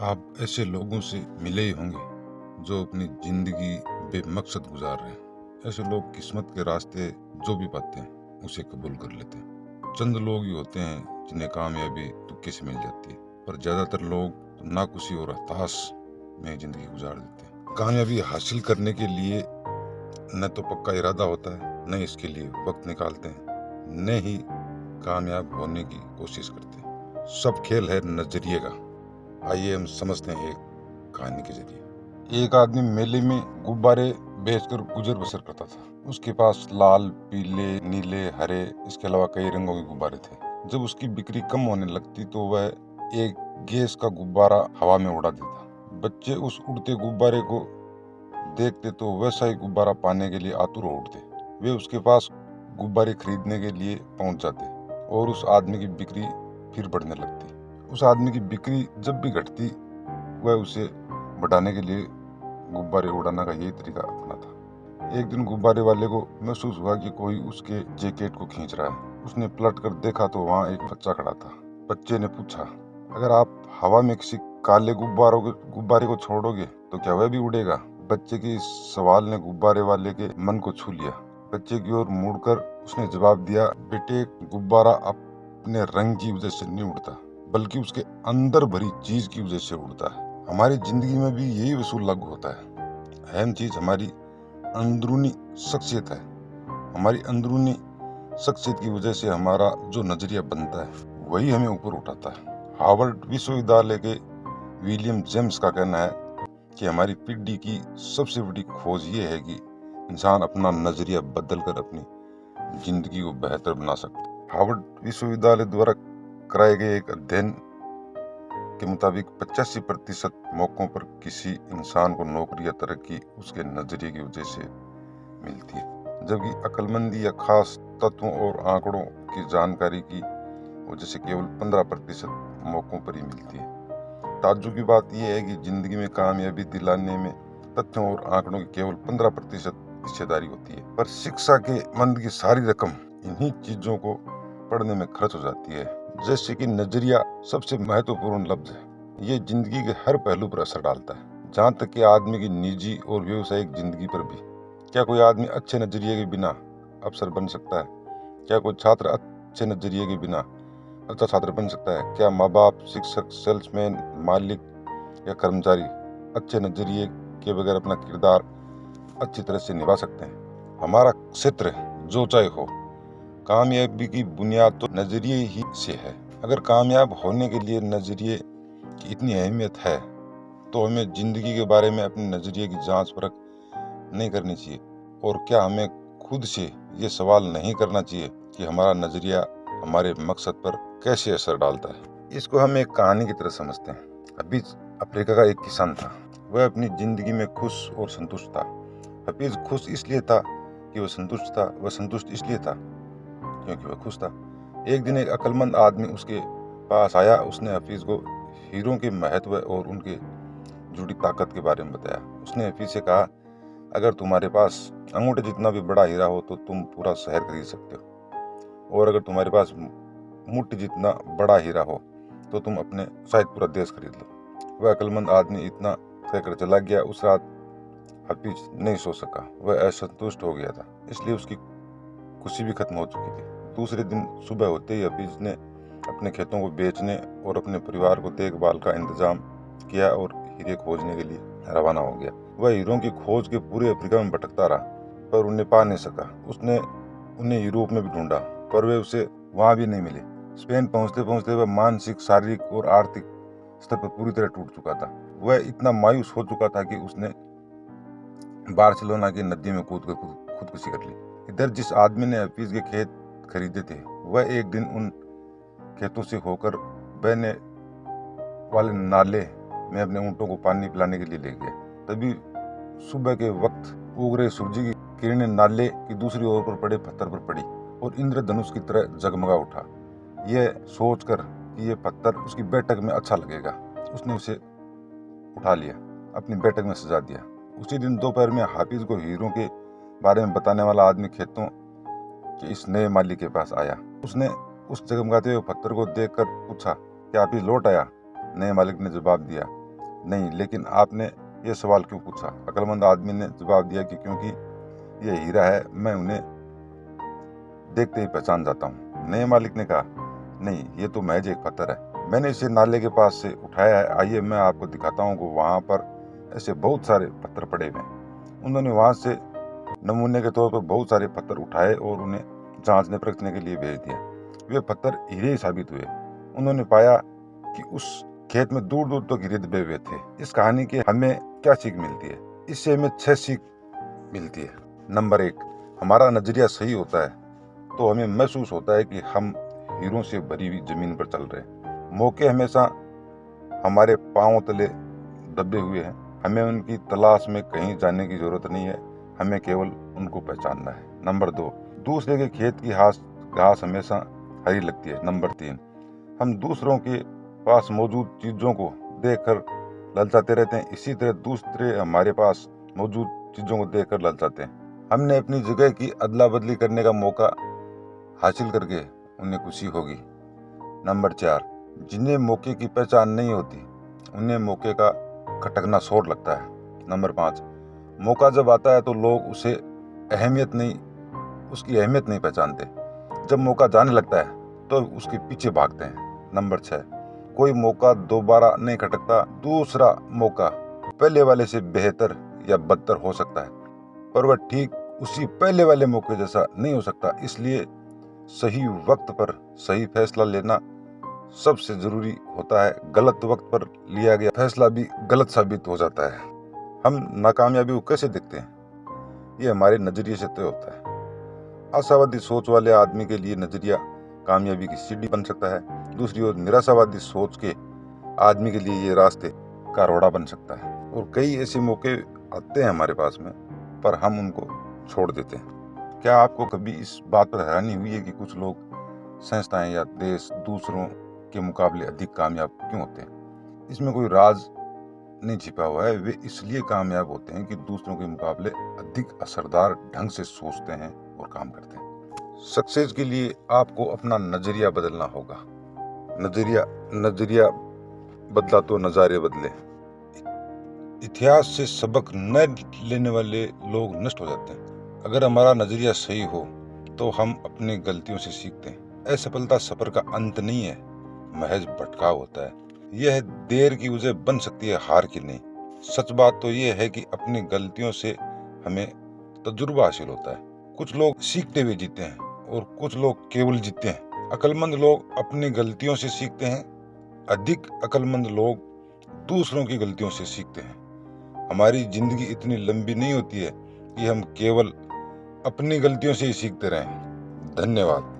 आप ऐसे लोगों से मिले ही होंगे जो अपनी जिंदगी बेमकसद गुजार रहे हैं। ऐसे लोग किस्मत के रास्ते जो भी पाते हैं उसे कबूल कर लेते हैं। चंद लोग ही होते हैं जिन्हें कामयाबी तुक्के से मिल जाती है, पर ज्यादातर लोग नाखुशी और हताश में जिंदगी गुजार देते हैं। कामयाबी हासिल करने के लिए न तो पक्का इरादा होता है, न इसके लिए वक्त निकालते हैं, न ही कामयाब होने की कोशिश करते हैं। सब खेल है नजरिए का। आइए हम समझते हैं एक कहानी के जरिए। एक आदमी मेले में गुब्बारे बेचकर गुजर बसर करता था। उसके पास लाल, पीले, नीले, हरे, इसके अलावा कई रंगों के गुब्बारे थे। जब उसकी बिक्री कम होने लगती तो वह एक गैस का गुब्बारा हवा में उड़ा देता। बच्चे उस उड़ते गुब्बारे को देखते तो वैसा ही गुब्बारा पाने के लिए आतुर हो उठते। वे उसके पास गुब्बारे खरीदने के लिए पहुंच जाते और उस आदमी की बिक्री फिर बढ़ने लगती। उस आदमी की बिक्री जब भी घटती वह उसे बढ़ाने के लिए गुब्बारे उड़ाना का यही तरीका अपना था। एक दिन गुब्बारे वाले को महसूस हुआ कि कोई उसके जैकेट को खींच रहा है। उसने पलट कर देखा तो वहाँ एक बच्चा खड़ा था। बच्चे ने पूछा, अगर आप हवा में किसी काले गुब्बारे को छोड़ोगे तो क्या वह भी उड़ेगा? बच्चे के इस सवाल ने गुब्बारे वाले के मन को छू लिया। बच्चे की ओर मुड़कर उसने जवाब दिया, बेटे, गुब्बारा अपने रंग की वजह से नहीं उड़ता, बल्कि उसके अंदर भरी चीज की वजह से उड़ता है। हमारी जिंदगी में भी यही वसूल लागू होता है। अहम चीज हमारी अंदरूनी शख्सियत है। हमारी अंदरूनी शख्सियत की वजह से हमारा जो नजरिया बनता है वही हमें ऊपर उठाता है। हार्वर्ड विश्वविद्यालय के विलियम जेम्स का कहना है कि हमारी पीढ़ी की सबसे बड़ी खोज ये है कि इंसान अपना नजरिया बदलकर अपनी जिंदगी को बेहतर बना सकता है। हार्वर्ड विश्वविद्यालय द्वारा कराए गए एक अध्ययन के मुताबिक 85% मौकों पर किसी इंसान को नौकरी या तरक्की उसके नजरिए की वजह से मिलती है, जबकि अक्लमंदी या खास तत्वों और आंकड़ों की जानकारी की वजह से केवल 15% मौकों पर ही मिलती है। ताज्जुब की बात यह है कि जिंदगी में कामयाबी दिलाने में तथ्यों और आंकड़ों की केवल 15% हिस्सेदारी होती है, पर शिक्षा के मंद की सारी रकम इन्हीं चीजों को पढ़ने में खर्च हो जाती है। जैसे कि नजरिया सबसे महत्वपूर्ण लफ्ज है। ये जिंदगी के हर पहलू पर असर डालता है, जहाँ तक कि आदमी की निजी और व्यावसायिक जिंदगी पर भी। क्या कोई आदमी अच्छे नजरिए के बिना अफसर बन सकता है? क्या कोई छात्र अच्छे नजरिए के बिना अच्छा छात्र बन सकता है? क्या माँ बाप, शिक्षक, सेल्समैन, मालिक या कर्मचारी अच्छे नजरिए के बगैर अपना किरदार अच्छी तरह से निभा सकते हैं? हमारा क्षेत्र जो चाहे हो, कामयाबी की बुनियाद तो नजरिए ही से है। अगर कामयाब होने के लिए नजरिए की इतनी अहमियत है तो हमें जिंदगी के बारे में अपने नजरिए की जांच परख नहीं करनी चाहिए? और क्या हमें खुद से ये सवाल नहीं करना चाहिए कि हमारा नजरिया हमारे मकसद पर कैसे असर डालता है? इसको हम एक कहानी की तरह समझते हैं। हफीज अफ्रीका का एक किसान था। वह अपनी जिंदगी में खुश और संतुष्ट था। हफीज खुश इसलिए था कि वह संतुष्ट था। वह संतुष्ट इसलिए था क्योंकि वह खुश था। एक दिन एक अक्लमंद आदमी उसके पास आया। उसने हफीज को हीरों के महत्व और उनके जुड़ी ताकत के बारे में बताया। उसने हफीज से कहा, अगर तुम्हारे पास अंगूठे जितना भी बड़ा हीरा हो तो तुम पूरा शहर खरीद सकते हो, और अगर तुम्हारे पास मुट्ठी जितना बड़ा हीरा हो तो तुम अपने शायद पूरा देश खरीद लो। वह अक्लमंद आदमी इतना कहकर चला गया। उस रात हफीज नहीं सो सका। वह असंतुष्ट हो गया था, इसलिए उसकी खुशी भी खत्म हो चुकी थी। दूसरे दिन सुबह होते ही हफीज ने अपने खेतों को बेचने और अपने परिवार को देखभाल का इंतजाम किया और हीरे खोजने के लिए रवाना हो गया। वह हीरों की खोज के पूरे अफ्रीका में भटकता रहा, पर उन्हें पा नहीं सका। उसने उन्हें यूरोप में भी ढूंढा, पर वे उसे वहां भी नहीं मिले। स्पेन पहुंचते पहुंचते वह मानसिक, शारीरिक और आर्थिक स्तर पर पूरी तरह टूट चुका था। वह इतना मायूस हो चुका था कि उसने बार्सिलोना की नदी में कूद कर खुदकुशी कर ली। इधर जिस आदमी ने हफीज के खेत खरीदे थे, वह एक दिन उन खेतों से होकर बहने वाले नाले में अपने ऊँटों को पानी पिलाने के लिए ले गया। तभी सुबह के वक्त उग रहे सूरज की किरणें नाले की दूसरी ओर पर पड़े पत्थर पर पड़ी और इंद्रधनुष की तरह जगमगा उठा। यह सोचकर कि यह पत्थर उसकी बैठक में अच्छा लगेगा, उसने उसे उठा लिया, अपनी बैठक में सजा दिया। उसी दिन दोपहर में हाफिज को हीरों के बारे में बताने वाला आदमी खेतों के इस नए मालिक के पास आया। उसने उस जगमगाते हुए पत्थर को देखकर पूछा, क्या हाफिज लौट आया? नए मालिक ने जवाब दिया, नहीं, लेकिन आपने ये सवाल क्यों पूछा? अक्लमंद आदमी ने जवाब दिया कि क्योंकि ये हीरा है, मैं उन्हें देखते ही पहचान जाता हूँ। नए मालिक ने कहा, नहीं, ये तो महज एक पत्थर है, मैंने इसे नाले के पास से उठाया है, आइए मैं आपको दिखाता हूँ कि वहाँ पर ऐसे बहुत सारे पत्थर पड़े हुए हैं। उन्होंने वहाँ से नमूने के तौर पर बहुत सारे पत्थर उठाए और उन्हें जांचने परखने के लिए भेज दिया। वे पत्थर हीरे ही साबित हुए। उन्होंने पाया कि उस खेत में दूर दूर तक हीरे दबे हुए थे। इस कहानी के हमें क्या सीख मिलती है? इससे हमें 6 सीख मिलती है। नंबर 1, हमारा नजरिया सही होता है तो हमें महसूस होता है कि हम हीरों से भरी हुई जमीन पर चल रहे हैं। मौके हमेशा हमारे पांव तले दबे हुए हैं। हमें उनकी तलाश में कहीं जाने की जरूरत नहीं है, हमें केवल उनको पहचानना है। नंबर 2, दूसरे के खेत की घास हमेशा हरी लगती है। नंबर 3, हम दूसरों के पास मौजूद चीजों को देखकर ललचाते रहते हैं, इसी तरह दूसरे हमारे पास मौजूद चीजों को देखकर ललचाते हैं। हमने अपनी जगह की अदला बदली करने का मौका हासिल करके उन्हें खुशी होगी। नंबर 4, जिन्हें मौके की पहचान नहीं होती उन्हें मौके का खटकना शोर लगता है। नंबर 5, मौका जब आता है तो लोग उसकी अहमियत नहीं पहचानते। जब मौका जाने लगता है तो उसके पीछे भागते हैं। नंबर 6, कोई मौका दोबारा नहीं खटकता। दूसरा मौका पहले वाले से बेहतर या बदतर हो सकता है, पर वह ठीक उसी पहले वाले मौके जैसा नहीं हो सकता। इसलिए सही वक्त पर सही फैसला लेना सबसे जरूरी होता है। गलत वक्त पर लिया गया फैसला भी गलत साबित हो जाता है। हम नाकामयाबी को कैसे देखते हैं? ये हमारे नजरिए से तय होता है। आशावादी सोच वाले आदमी के लिए नजरिया कामयाबी की सीढ़ी बन सकता है। दूसरी ओर निराशावादी सोच के आदमी के लिए ये रास्ते का रोड़ा बन सकता है। और कई ऐसे मौके आते हैं हमारे पास में, पर हम उनको छोड़ देते हैं। क्या आपको कभी इस बात पर हैरानी हुई है कि कुछ लोग, संस्थाएं या देश दूसरों के मुकाबले अधिक कामयाब क्यों होते हैं? इसमें कोई राज नहीं छिपा हुआ है। वे इसलिए कामयाब होते हैं कि दूसरों के मुकाबले अधिक असरदार ढंग से सोचते हैं और काम करते हैं। सक्सेस के लिए आपको अपना नजरिया बदलना होगा। नजरिया बदला तो नजारे बदले। इतिहास से सबक न लेने वाले लोग नष्ट हो जाते हैं। अगर हमारा नजरिया सही हो तो हम अपनी गलतियों से सीखते हैं। असफलता सफर का अंत नहीं है, महज भटकाव होता है। यह देर की वजह बन सकती है, हार की नहीं। सच बात तो यह है कि अपनी गलतियों से हमें तजुर्बा हासिल होता है। कुछ लोग सीखते हुए जीते हैं और कुछ लोग केवल जीते हैं। अक्लमंद लोग अपनी गलतियों से सीखते हैं, अधिक अक्लमंद लोग दूसरों की गलतियों से सीखते हैं। हमारी जिंदगी इतनी लंबी नहीं होती है कि हम केवल अपनी गलतियों से ही सीखते रहें। धन्यवाद।